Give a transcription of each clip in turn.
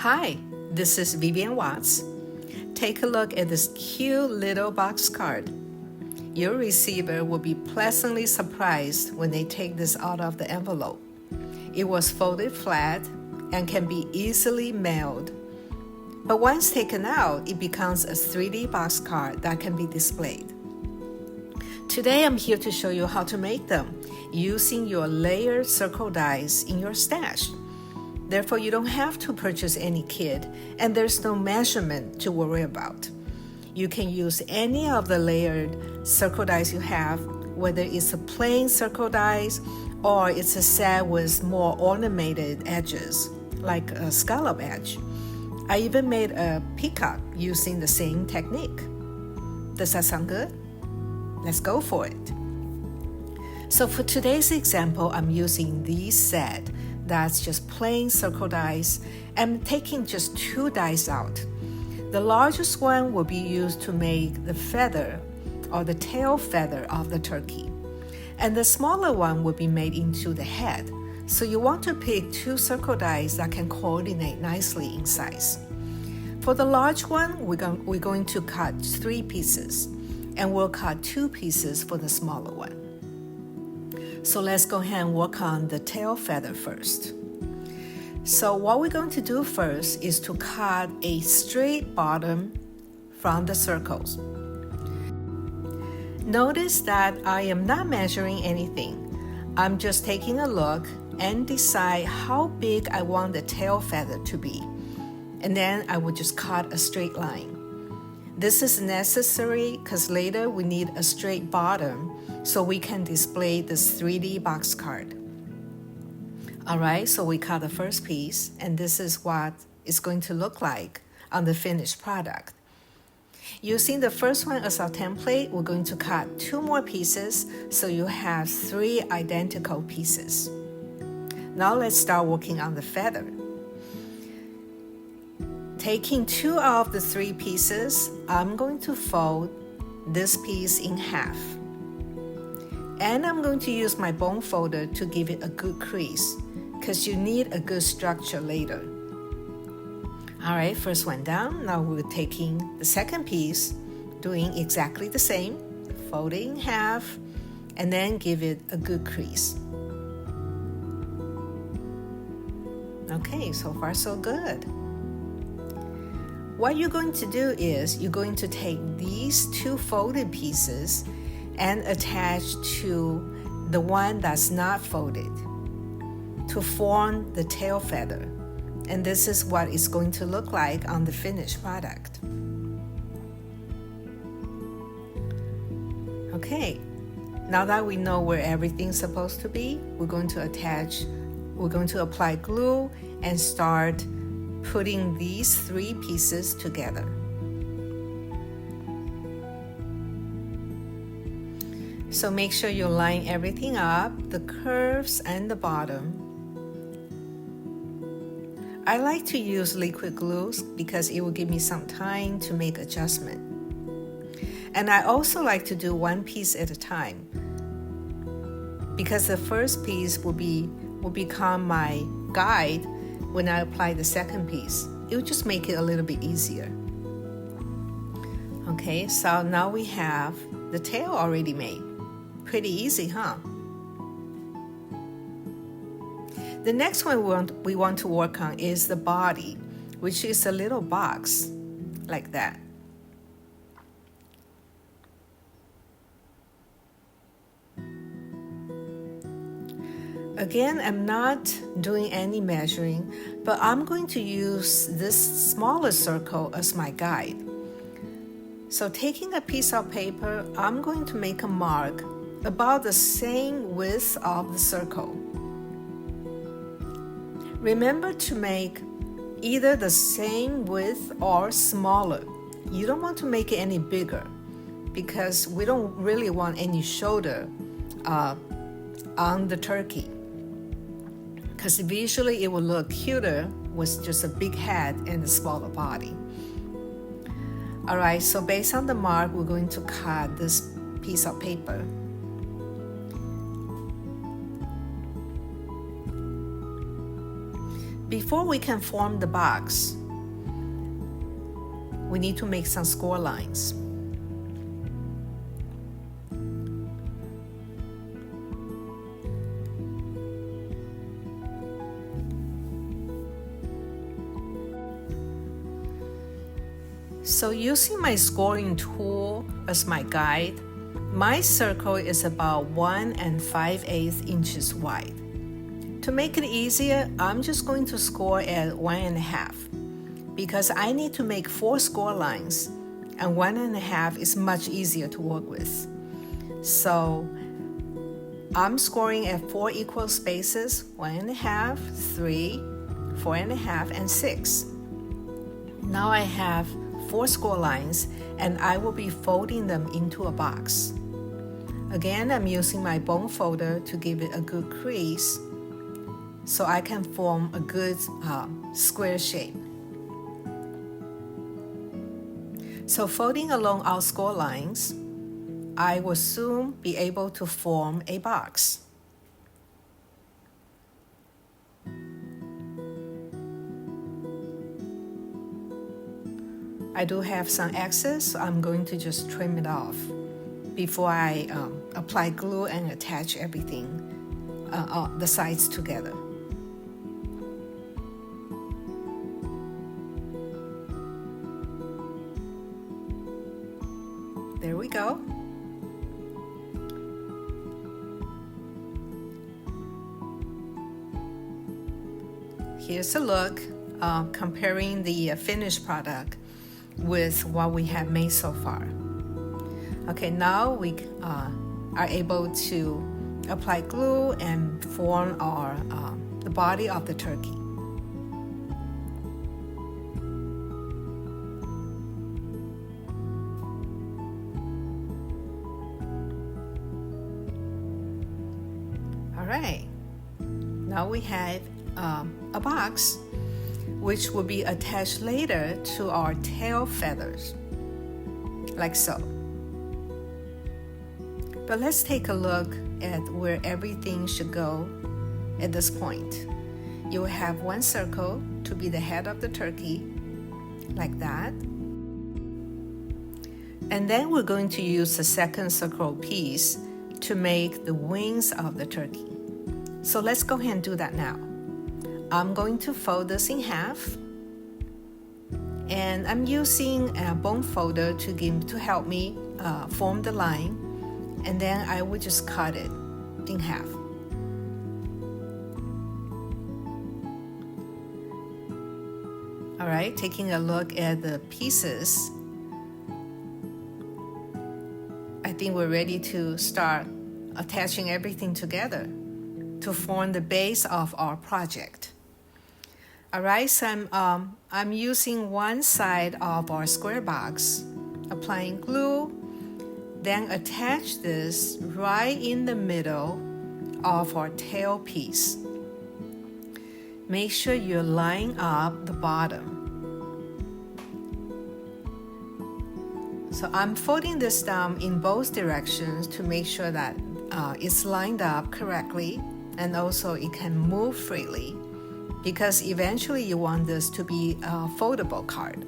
Hi, this is Vivian Watts. Take a look at this cute little box card. Your receiver will be pleasantly surprised when they take this out of the envelope. It was folded flat and can be easily mailed. But once taken out, it becomes a 3D box card that can be displayed. Today I'm here to show you how to make them using your layered circle dies in your stash. Therefore, you don't have to purchase any kit, and there's no measurement to worry about. You can use any of the layered circle dies you have, whether it's a plain circle dies or it's a set with more ornamented edges, like a scallop edge. I even made a peacock using the same technique. Does that sound good? Let's go for it. So for today's example, I'm using this set that's just plain circle dies. I'm taking just 2 dies out. The largest one will be used to make the feather or the tail feather of the turkey. And the smaller one will be made into the head. So you want to pick 2 circle dies that can coordinate nicely in size. For the large one, we're going to cut 3 pieces, and we'll cut 2 pieces for the smaller one. So let's go ahead and work on the tail feather first. So what we're going to do first is to cut a straight bottom from the circles. Notice that I am not measuring anything. I'm just taking a look and decide how big I want the tail feather to be. And then I will just cut a straight line. This is necessary because later we need a straight bottom so we can display this 3D box card. All right, so we cut the first piece, and this is what it's going to look like on the finished product. Using the first one as our template, we're going to cut 2 more pieces so you have 3 identical pieces. Now let's start working on the feather. Taking 2 of the 3 pieces, I'm going to fold this piece in half. And I'm going to use my bone folder to give it a good crease because you need a good structure later. All right, first one down. Now we're taking the second piece, doing exactly the same, fold it in half, and then give it a good crease. Okay, so far so good. What you're going to do is you're going to take these 2 folded pieces and attach to the one that's not folded to form the tail feather. And this is what it's going to look like on the finished product. Okay, now that we know where everything's supposed to be, we're going to apply glue and start putting these 3 pieces together. So make sure you line everything up, the curves and the bottom. I like to use liquid glues because it will give me some time to make adjustment. And I also like to do 1 piece at a time because the first piece will become my guide when I apply the second piece. It will just make it a little bit easier. Okay, so now we have the tail already made. Pretty easy, huh? The next one we want to work on is the body, which is a little box like that. Again, I'm not doing any measuring, but I'm going to use this smaller circle as my guide. So taking a piece of paper, I'm going to make a mark about the same width of the circle. Remember to make either the same width or smaller. You don't want to make it any bigger because we don't really want any shoulder on the turkey, because visually it will look cuter with just a big head and a smaller body. All right, so based on the mark, we're going to cut this piece of paper. before we can form the box, we need to make some score lines. So using my scoring tool as my guide, my circle is about 1 5/8 inches wide. To make it easier, I'm just going to score at 1.5 because I need to make 4 score lines, and 1.5 is much easier to work with. So I'm scoring at 4 equal spaces, 1.5, 3, 4.5, and 6. Now I have 4 score lines, and I will be folding them into a box. Again, I'm using my bone folder to give it a good crease so I can form a good square shape. So folding along our score lines, I will soon be able to form a box. I do have some excess, so I'm going to just trim it off before I apply glue and attach everything, the sides together. There we go. Here's a look comparing the finished product with what we have made so far. Okay, now we are able to apply glue and form our the body of the turkey. All right, now we have a box which will be attached later to our tail feathers, like so. But let's take a look at where everything should go at this point. You will have one circle to be the head of the turkey, like that. And then we're going to use the second circle piece to make the wings of the turkey. So let's go ahead and do that now. I'm going to fold this in half, and I'm using a bone folder to help me form the line, and then I will just cut it in half. All right, taking a look at the pieces, I think we're ready to start attaching everything together to form the base of our project. All right, so I'm using one side of our square box, applying glue, then attach this right in the middle of our tail piece. Make sure you line up the bottom. So I'm folding this down in both directions to make sure that it's lined up correctly, and also it can move freely, because eventually you want this to be a foldable card.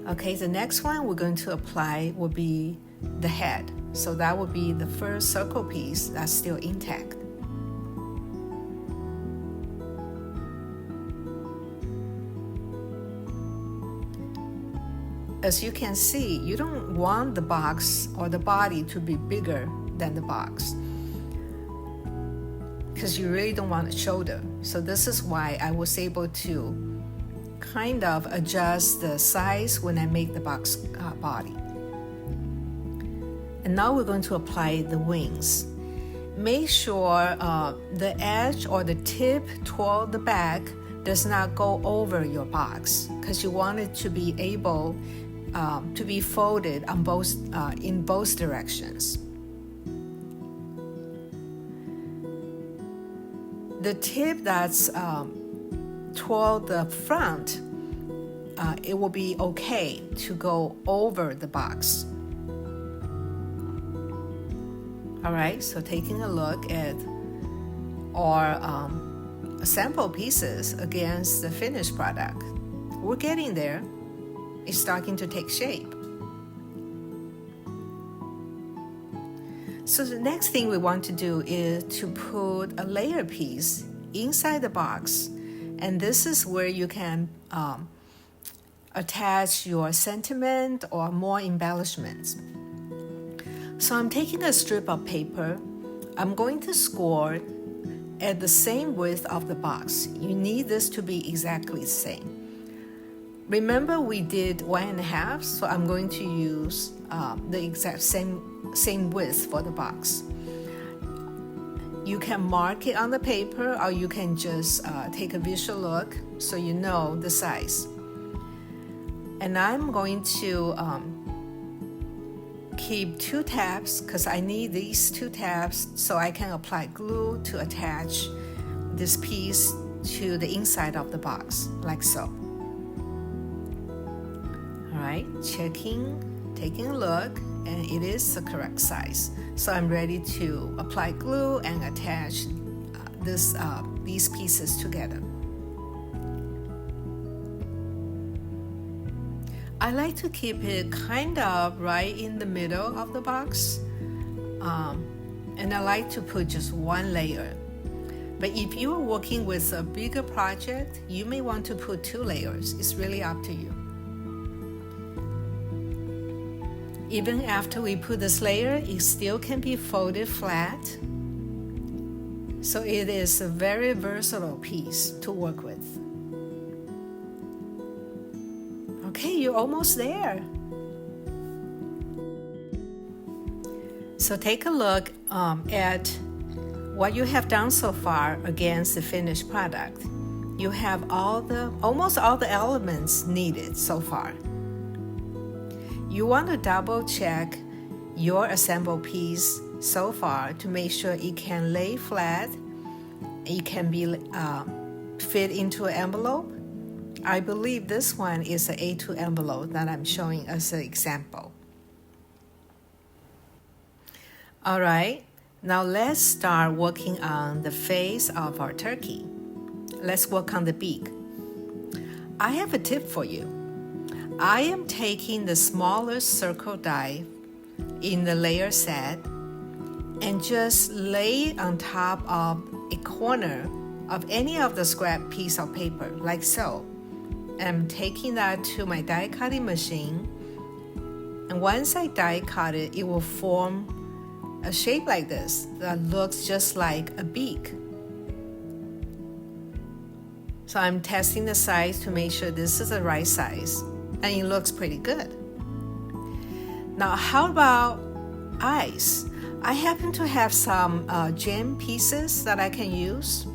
Okay, the next one we're going to apply will be the head. So that will be the first circle piece that's still intact. As you can see, you don't want the box or the body to be bigger than the box, because you really don't want a shoulder. So this is why I was able to kind of adjust the size when I make the box body. And now we're going to apply the wings. Make sure the edge or the tip toward the back does not go over your box, because you want it to be able to be folded on both in both directions. The tip that's toward the front, it will be okay to go over the box. All right, so taking a look at our sample pieces against the finished product. We're getting there. It's starting to take shape. So the next thing we want to do is to put a layer piece inside the box, and this is where you can attach your sentiment or more embellishments. So I'm taking a strip of paper. I'm going to score at the same width of the box. You need this to be exactly the same. Remember we did 1.5, so I'm going to use the exact same width for the box. You can mark it on the paper, or you can just take a visual look so you know the size. And I'm going to keep 2 tabs because I need these 2 tabs so I can apply glue to attach this piece to the inside of the box, like so. All right, taking a look, and it is the correct size. So I'm ready to apply glue and attach these pieces together. I like to keep it kind of right in the middle of the box, and I like to put just 1 layer. But if you are working with a bigger project, you may want to put 2 layers. It's really up to you. Even after we put this layer, it still can be folded flat. So it is a very versatile piece to work with. Okay, you're almost there. So take a look at what you have done so far against the finished product. You have almost all the elements needed so far. You want to double check your assembled piece so far to make sure it can lay flat, it can be fit into an envelope. I believe this one is an A2 envelope that I'm showing as an example. All right, now let's start working on the face of our turkey. Let's work on the beak. I have a tip for you. I am taking the smallest circle die in the layer set and just lay on top of a corner of any of the scrap piece of paper, like so. I'm taking that to my die cutting machine, and once I die cut it, it will form a shape like this that looks just like a beak. So I'm testing the size to make sure this is the right size, and it looks pretty good. Now how about eyes? I happen to have some gem pieces that I can use.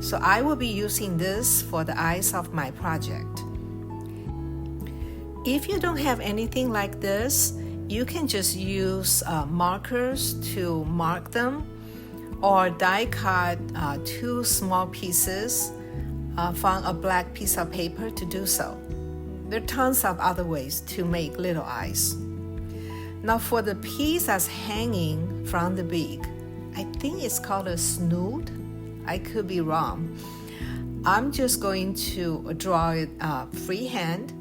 So I will be using this for the eyes of my project. If you don't have anything like this, you can just use markers to mark them, or die cut 2 small pieces from a black piece of paper to do so. There are tons of other ways to make little eyes. Now for the piece that's hanging from the beak, I think it's called a snoot. I could be wrong. I'm just going to draw it freehand,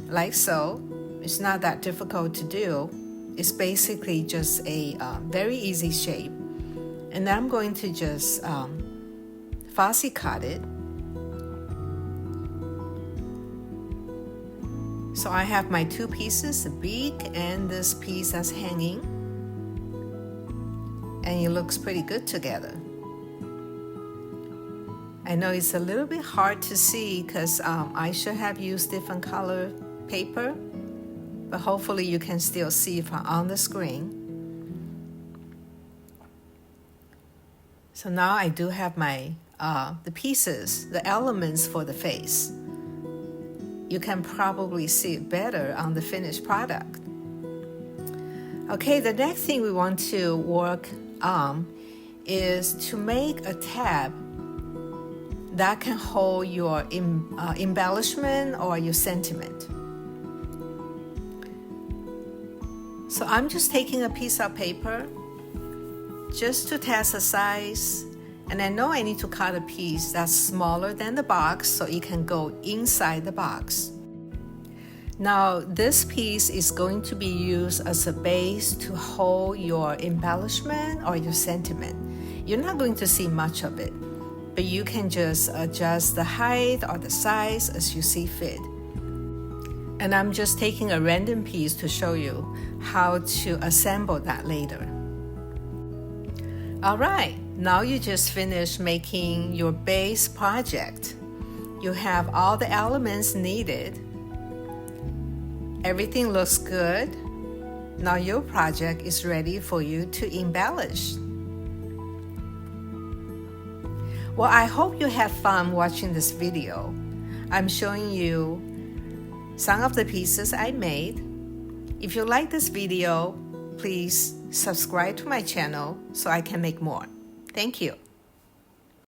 like so. It's not that difficult to do. It's basically just a very easy shape. And then I'm going to just fussy cut it. So I have my 2 pieces, the beak and this piece that's hanging. And it looks pretty good together. I know it's a little bit hard to see because I should have used different color paper, but hopefully you can still see it on the screen. So now I do have my the pieces, the elements for the face. You can probably see it better on the finished product. Okay, the next thing we want to work on is to make a tab that can hold your embellishment or your sentiment. So I'm just taking a piece of paper just to test the size And I know I need to cut a piece that's smaller than the box so it can go inside the box. Now this piece is going to be used as a base to hold your embellishment or your sentiment. You're not going to see much of it, but you can just adjust the height or the size as you see fit. And I'm just taking a random piece to show you how to assemble that later. Alright, now you just finished making your base project. You have all the elements needed. Everything looks good. Now your project is ready for you to embellish. Well, I hope you have fun watching this video. I'm showing you some of the pieces I made. If you like this video, please subscribe to my channel so I can make more. Thank you.